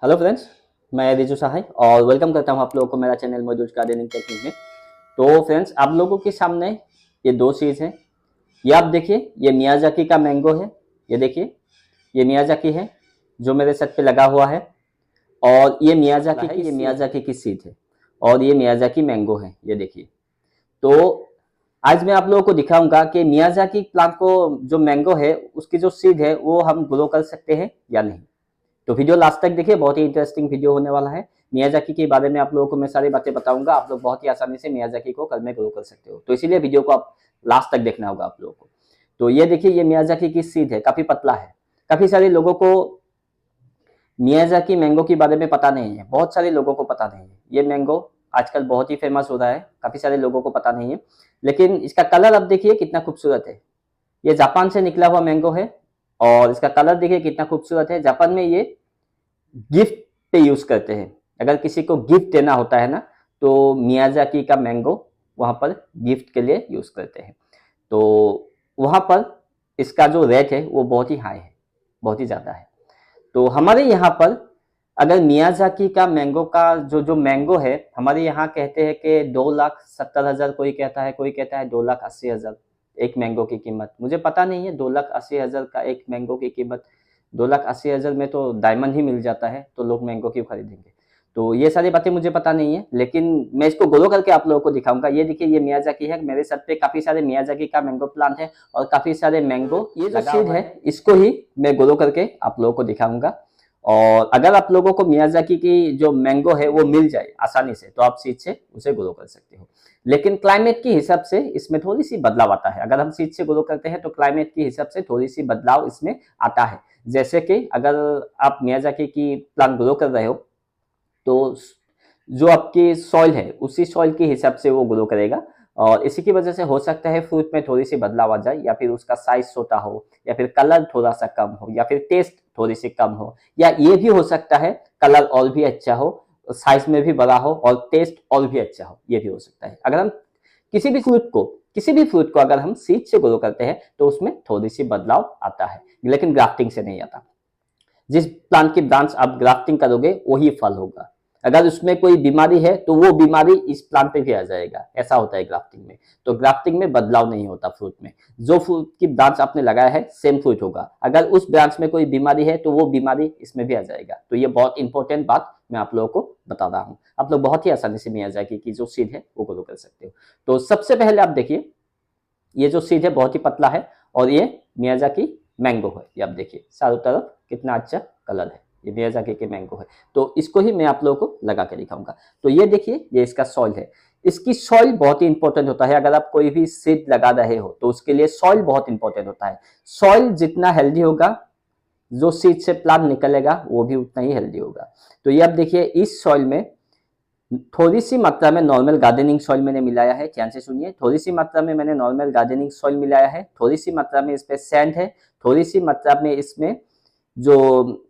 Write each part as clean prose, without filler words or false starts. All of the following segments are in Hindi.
हेलो फ्रेंड्स, मैं रिजू सहाय और वेलकम करता हूं आप लोगों को मेरा चैनल मौजूद गार्डनिंग टेक्निक में। तो फ्रेंड्स, आप लोगों के सामने ये दो चीज़ हैं। ये आप देखिए, ये मियाजाकी का मैंगो है। ये देखिए, ये मियाजाकी है जो मेरे छत पे लगा हुआ है। और ये मियाजाकी की सीड है और ये मियाजाकी मैंगो है। ये देखिए। तो आज मैं आप लोगों को दिखाऊंगा कि मियाजाकी प्लांट को जो मैंगो है उसकी जो सीड है वो हम ग्रो कर सकते हैं या नहीं। तो वीडियो लास्ट तक देखिए, बहुत ही इंटरेस्टिंग वीडियो होने वाला है। मियाजाकी के बारे में आप लोगों को मैं सारी बातें बताऊंगा। आप लोग बहुत ही आसानी से मियाजाकी को घर में ग्रो कर सकते हो, तो इसीलिए वीडियो को आप लास्ट तक देखना होगा आप लोगों को। तो ये देखिए, ये मियाजाकी की सीड है, काफी पतला है। काफी सारे लोगों को मियाजाकी मैंगो के बारे में पता नहीं है, बहुत सारे लोगों को पता नहीं है। ये मैंगो आजकल बहुत ही फेमस हो रहा है, काफी सारे लोगों को पता नहीं है। लेकिन इसका कलर अब देखिए कितना खूबसूरत है। ये जापान से निकला हुआ मैंगो है और इसका कलर देखिए कितना खूबसूरत है। जापान में ये गिफ्ट पे यूज करते हैं। अगर किसी को गिफ्ट देना होता है ना, तो मियाजाकी का मैंगो वहां पर गिफ्ट के लिए यूज करते हैं। तो वहां पर इसका जो रेट है वो बहुत ही हाई है, बहुत ही ज्यादा है। तो हमारे यहाँ पर अगर मियाजाकी का मैंगो का जो मैंगो है, हमारे यहाँ कहते हैं कि 2,70,000, कोई कहता है, कोई कहता है 2,80,000 एक मैंगो की कीमत। मुझे पता नहीं है 2,80,000 का एक मैंगो की कीमत। 2,80,000 में तो डायमंड ही मिल जाता है, तो लोग मैंगो क्यों खरीदेंगे। तो ये सारी बातें मुझे पता नहीं है, लेकिन मैं इसको ग्रो करके आप लोगों को दिखाऊंगा। ये देखिए, ये मियाजाकी है। मेरे छत पे काफी सारे मियाजाकी का मैंगो प्लांट है और काफी सारे मैंगो, ये जो सीड है इसको ही मैं ग्रो करके आप लोगों को दिखाऊंगा। और अगर आप लोगों को मियाजाकी की जो मैंगो है वो मिल जाए आसानी से, तो आप सीड से उसे ग्रो कर सकते हो। लेकिन क्लाइमेट के हिसाब से इसमें थोड़ी सी बदलाव आता है। अगर हम सीड से ग्रो करते हैं तो क्लाइमेट के हिसाब से थोड़ी सी बदलाव इसमें आता है। जैसे कि अगर आप मियाजाकी की प्लांट ग्रो कर रहे हो, तो जो आपकी सॉइल है उसी सॉइल के हिसाब से वो ग्रो करेगा। और इसी की वजह से हो सकता है फ्रूट में थोड़ी सी बदलाव आ जाए, या फिर उसका साइज छोटा हो, या फिर कलर थोड़ा सा कम हो, या फिर टेस्ट थोड़ी सी कम हो, या ये भी हो सकता है कलर और भी अच्छा हो, साइज में भी बड़ा हो और टेस्ट और भी अच्छा हो। ये भी हो सकता है। अगर हम किसी भी फ्रूट को अगर हम सीड से ग्रो करते हैं तो उसमें थोड़ी सी बदलाव आता है, लेकिन ग्राफ्टिंग से नहीं आता। जिस प्लांट की ब्रांच आप ग्राफ्टिंग करोगे वही फल होगा। अगर उसमें कोई बीमारी है तो वो बीमारी इस प्लांट पे भी आ जाएगा। ऐसा होता है ग्राफ्टिंग में। तो ग्राफ्टिंग में बदलाव नहीं होता फ्रूट में। जो फ्रूट की ब्रांच आपने लगाया है सेम फ्रूट होगा। अगर उस ब्रांच में कोई बीमारी है तो वो बीमारी इसमें भी आ जाएगा। तो ये बहुत इंपॉर्टेंट बात मैं आप लोगों को बता रहा हूँ। आप लोग बहुत ही आसानी से मियाजाकी की जो सीड है वो ग्रो कर सकते हो। तो सबसे पहले आप देखिए, ये जो सीड है बहुत ही पतला है और ये मियाजाकी मैंगो है। ये आप देखिए चारों तरफ कितना अच्छा कलर है। ये मियाजाकी के मैंगो है। तो इसको ही मैं आप लोगों को लगा के दिखाऊंगा। तो ये देखिए, ये इसका सॉइल है। इसकी सॉइल बहुत ही इंपॉर्टेंट होता है। अगर आप कोई भी सीड लगा रहे हो तो उसके लिए सॉइल बहुत इंपॉर्टेंट होता है। सॉइल जितना हेल्दी होगा, जो सीड से प्लांट निकलेगा वो भी उतना ही हेल्दी होगा। तो ये आप देखिए, इस सॉइल में थोड़ी सी मात्रा में नॉर्मल गार्डनिंग सॉइल मैंने मिलाया है। ध्यान से सुनिए, थोड़ी सी मात्रा में मैंने नॉर्मल गार्डनिंग सॉइल मिलाया है। थोड़ी सी मात्रा में इसमें सैंड है। थोड़ी सी मात्रा में इसमें जो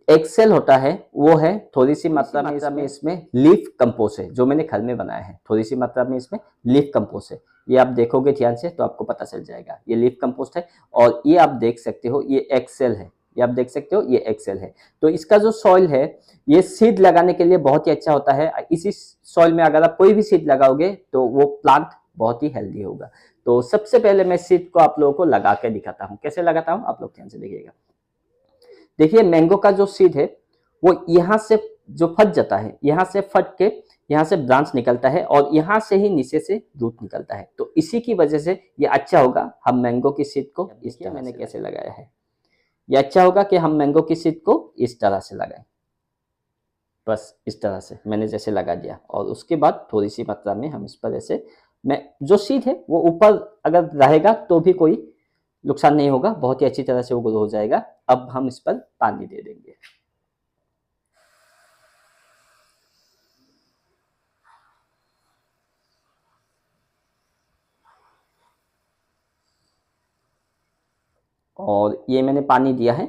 एक्सेल होता है वो है। थोड़ी सी मात्रा में इसमें लीफ कंपोस्ट है जो मैंने घर में बनाया है। थोड़ी सी मात्रा में इसमें लीफ कंपोस्ट है। ये आप देखोगे ध्यान से तो आपको पता चल जाएगा। ये लीफ कंपोस्ट है और ये आप देख सकते हो ये एक्सेल है। ये आप देख सकते हो ये एक्सेल है। तो इसका जो सॉइल है ये सीड लगाने के लिए बहुत ही अच्छा होता है। इसी सॉइल में अगर आप कोई भी सीड लगाओगे तो वो प्लांट बहुत ही हेल्दी होगा। तो सबसे पहले मैं सीड को आप लोगों को लगा के दिखाता हूँ। कैसे लगाता हूँ आप लोग ध्यान से देखिएगा। देखिए, मैंगो का जो सीड है वो यहाँ से जो फट जाता है, यहाँ से फट के यहाँ से ब्रांच निकलता है और यहाँ से ही नीचे से रूट निकलता है। तो इसी की वजह से ये अच्छा होगा हम मैंगो की सीड को इस तरह मैंने कैसे लगाया है। ये अच्छा होगा कि हम मैंगो की सीड को इस तरह से लगाएं। बस इस तरह से मैंने जैसे लगा दिया और उसके बाद थोड़ी सी मात्रा में हम इस पर ऐसे, मैं जो सीड है वो ऊपर अगर रहेगा तो भी कोई नुकसान नहीं होगा, बहुत ही अच्छी तरह से वो ग्रो हो जाएगा। अब हम इस पर पानी दे देंगे। और ये मैंने पानी दिया है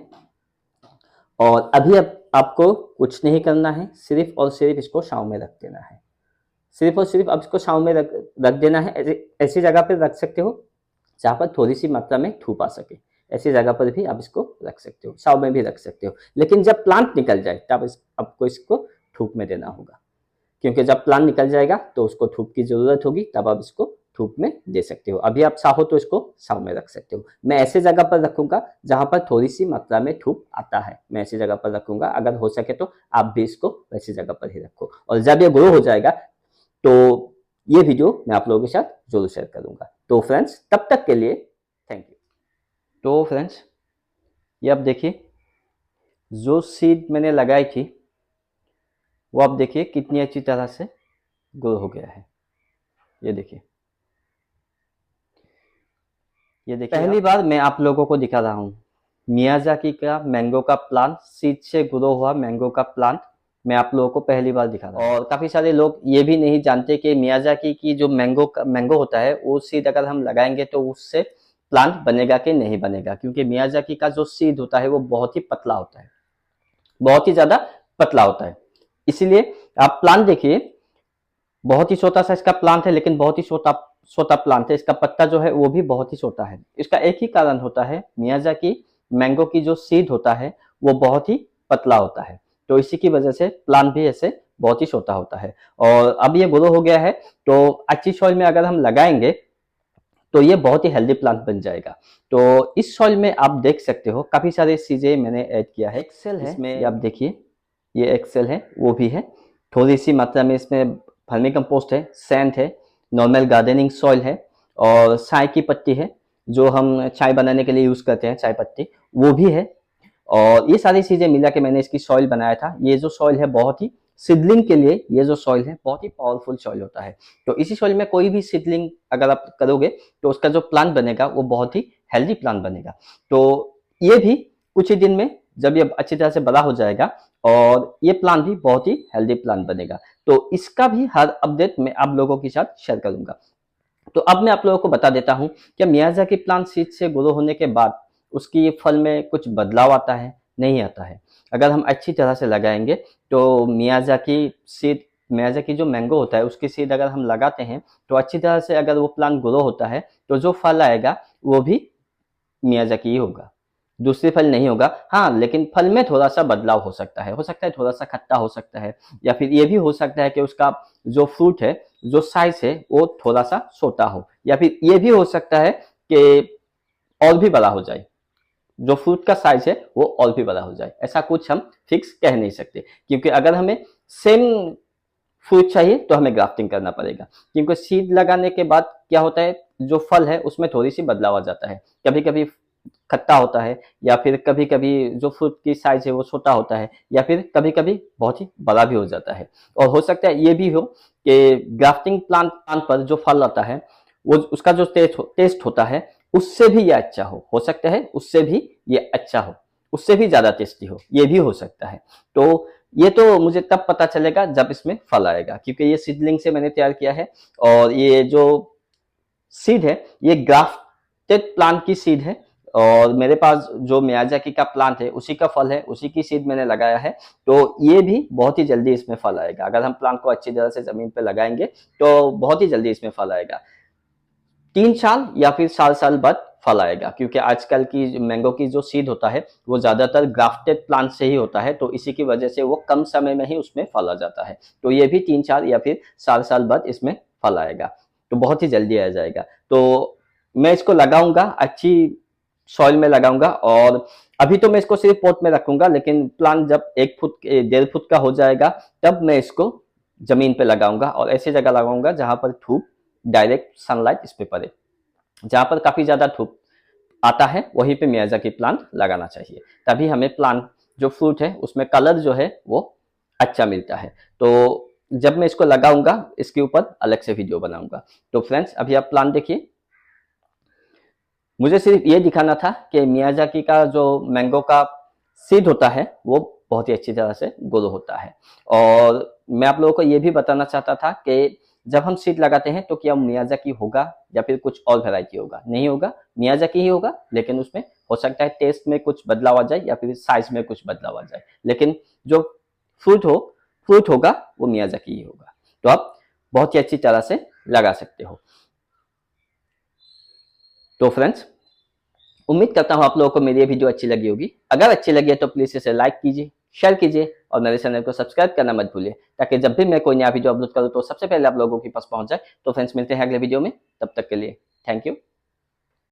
और अभी अब आपको कुछ नहीं करना है, सिर्फ और सिर्फ इसको छांव में रख देना है। सिर्फ और सिर्फ अब इसको छांव में रख देना है। ऐसी जगह पर रख सकते हो जहाँ पर थोड़ी सी मात्रा में धूप आ सके। ऐसी जगह पर भी आप इसको रख सकते हो, छाव में भी रख सकते हो। लेकिन जब प्लांट निकल जाए तब आपको इसको धूप में देना होगा, क्योंकि जब प्लांट निकल जाएगा तो उसको धूप की जरूरत होगी, तब आप इसको धूप में दे सकते हो। अभी आप चाहो तो इसको छाव में रख सकते हो। मैं ऐसे जगह पर रखूंगा जहां पर थोड़ी सी मात्रा में धूप आता है, मैं ऐसी जगह पर रखूंगा। अगर हो सके तो आप भी इसको वैसी जगह पर ही रखो। और जब ये ग्रो हो जाएगा तो ये वीडियो मैं आप लोगों के साथ जरूर शेयर करूंगा। तो फ्रेंड्स, तब तक के लिए थैंक यू। तो फ्रेंड्स, ये आप देखिए जो सीड मैंने लगाई थी वो आप देखिए कितनी अच्छी तरह से ग्रो हो गया है। ये देखिए, ये देखिए, पहली बार मैं आप लोगों को दिखा रहा हूँ मियाजाकी का मैंगो का प्लांट, सीड से ग्रो हुआ मैंगो का प्लांट मैं आप लोगों को पहली बार दिखा रहा हूँ। और काफी सारे लोग ये भी नहीं जानते कि मियाजाकी की जो मैंगो होता है वो सीड अगर हम लगाएंगे तो उससे प्लांट बनेगा कि नहीं बनेगा, क्योंकि मियाजाकी का जो सीड होता है वो बहुत ही पतला होता है, बहुत ही ज्यादा पतला होता है। इसीलिए आप प्लांट देखिए, बहुत ही छोटा सा इसका प्लांट है, लेकिन बहुत ही छोटा छोटा प्लांट है। इसका पत्ता जो है वो भी बहुत ही छोटा है। इसका एक ही कारण होता है, मियाजाकी मैंगो की जो सीड होता है वो बहुत ही पतला होता है, तो इसी की वजह से प्लांट भी ऐसे बहुत ही छोटा होता है। और अब ये ग्रो हो गया है तो अच्छी सॉइल में अगर हम लगाएंगे तो ये बहुत ही हेल्दी प्लांट बन जाएगा। तो इस सॉइल में आप देख सकते हो काफी सारी चीजें मैंने ऐड किया है। एक्सेल है इसमें, आप देखिए ये एक्सेल है, वो भी है थोड़ी सी मात्रा में। इसमें वर्मी कंपोस्ट है, सैंड है, नॉर्मल गार्डनिंग सॉइल है, और चाय की पत्ती है जो हम चाय बनाने के लिए यूज करते हैं, चाय पत्ती, वो भी है। और ये सारी चीजें मिला के मैंने इसकी सॉइल बनाया था। ये जो सॉइल है बहुत ही सीडलिंग के लिए, ये जो सॉइल है बहुत ही पावरफुल सॉइल होता है। तो इसी सॉइल में कोई भी सीडलिंग अगर आप करोगे तो उसका जो प्लांट बनेगा वो बहुत ही हेल्दी प्लांट बनेगा। तो ये भी कुछ ही दिन में जब ये अच्छी तरह से बड़ा हो जाएगा और ये प्लांट भी बहुत ही हेल्दी प्लांट बनेगा। तो इसका भी हर अपडेट मैं आप लोगों के साथ शेयर करूंगा। तो अब मैं आप लोगों को बता देता हूं कि मियाजाकी प्लांट सीड से ग्रो होने के बाद उसकी फल में कुछ बदलाव आता है, नहीं आता है। अगर हम अच्छी तरह से लगाएंगे तो मियाजाकी जो मैंगो होता है उसकी सीड अगर हम लगाते हैं तो अच्छी तरह से अगर वो प्लांट ग्रो होता है तो जो फल आएगा वो भी मियाजाकी ही होगा, दूसरी फल नहीं होगा। हाँ, लेकिन फल में थोड़ा सा बदलाव हो सकता है थोड़ा सा खट्टा हो सकता है, या फिर ये भी हो सकता है कि उसका जो फ्रूट है, जो साइज है वो थोड़ा सा छोटा हो, या फिर ये भी हो सकता है कि और भी बड़ा हो जाए, जो फ्रूट का साइज है वो और भी बड़ा हो जाए। ऐसा कुछ हम फिक्स कह नहीं सकते, क्योंकि अगर हमें सेम फ्रूट चाहिए तो हमें ग्राफ्टिंग करना पड़ेगा। क्योंकि सीड लगाने के बाद क्या होता है, जो फल है उसमें थोड़ी सी बदलाव आ जाता है, कभी कभी खट्टा होता है, या फिर कभी कभी जो फ्रूट की साइज है वो छोटा होता है, या फिर कभी कभी बहुत ही बड़ा भी हो जाता है। और हो सकता है ये भी हो कि ग्राफ्टिंग प्लांट पर जो फल आता है वो उसका जो टेस्ट होता है उससे भी ये अच्छा हो सकता है उससे भी ये अच्छा हो, उससे भी ज्यादा टेस्टी हो, ये भी हो सकता है। तो ये तो मुझे तब पता चलेगा जब इसमें फल आएगा, क्योंकि ये सीडलिंग से मैंने तैयार किया है। और ये जो सीड है ये ग्राफ्टेड प्लांट की सीड है, और मेरे पास जो मियाजाकी का प्लांट है उसी का फल है, उसी की सीड मैंने लगाया है। तो ये भी बहुत ही जल्दी इसमें फल आएगा। अगर हम प्लांट को अच्छी तरह से जमीन पे लगाएंगे तो बहुत ही जल्दी इसमें फल आएगा, 3 साल या फिर 4 साल बाद फल आएगा। क्योंकि आजकल की मैंगो की जो सीड होता है वो ज्यादातर ग्राफ्टेड प्लांट से ही होता है, तो इसी की वजह से वो कम समय में ही उसमें फल आ जाता है। तो ये भी 3 4 या फिर 4 साल बाद इसमें फल आएगा, तो बहुत ही जल्दी आ जाएगा। तो मैं इसको लगाऊंगा, अच्छी सॉइल में लगाऊंगा। और अभी तो मैं इसको सिर्फ पॉट में रखूंगा, लेकिन प्लांट जब 1 फुट 1.5 फुट का हो जाएगा तब मैं इसको जमीन पे लगाऊंगा, और ऐसी जगह लगाऊंगा जहां पर धूप डायरेक्ट सनलाइट इस पे पड़े। जहां पर काफी ज्यादा धूप आता है वहीं पे मियाजाकी प्लांट लगाना चाहिए, तभी हमें प्लांट जो फ्रूट है उसमें कलर जो है वो अच्छा मिलता है। तो जब मैं इसको लगाऊंगा इसके ऊपर अलग से वीडियो बनाऊंगा। तो फ्रेंड्स, अभी आप प्लांट देखिए। मुझे सिर्फ ये दिखाना था कि मियाजाकी का जो मैंगो का सीड होता है वो बहुत ही अच्छी तरह से ग्रो होता है। और मैं आप लोगों को ये भी बताना चाहता था कि जब हम सीड लगाते हैं तो क्या मियाजाकी होगा या फिर कुछ और वैरायटी होगा, नहीं होगा, मियाजाकी ही होगा। लेकिन उसमें हो सकता है टेस्ट में कुछ बदलाव आ जाए या फिर साइज में कुछ बदलाव आ जाए, लेकिन जो फ्रूट होगा वो मियाजाकी ही होगा। तो आप बहुत ही अच्छी तरह से लगा सकते हो। तो फ्रेंड्स, उम्मीद करता हूँ आप लोगों को मेरी ये वीडियो अच्छी लगी होगी। अगर अच्छी लगी है तो प्लीज़ इसे लाइक कीजिए, शेयर कीजिए और मेरे चैनल को सब्सक्राइब करना मत भूलिए, ताकि जब भी मैं कोई नया वीडियो अपलोड करूँ तो सबसे पहले आप लोगों के पास पहुंच जाए। तो फ्रेंड्स मिलते हैं अगले वीडियो में, तब तक के लिए थैंक यू।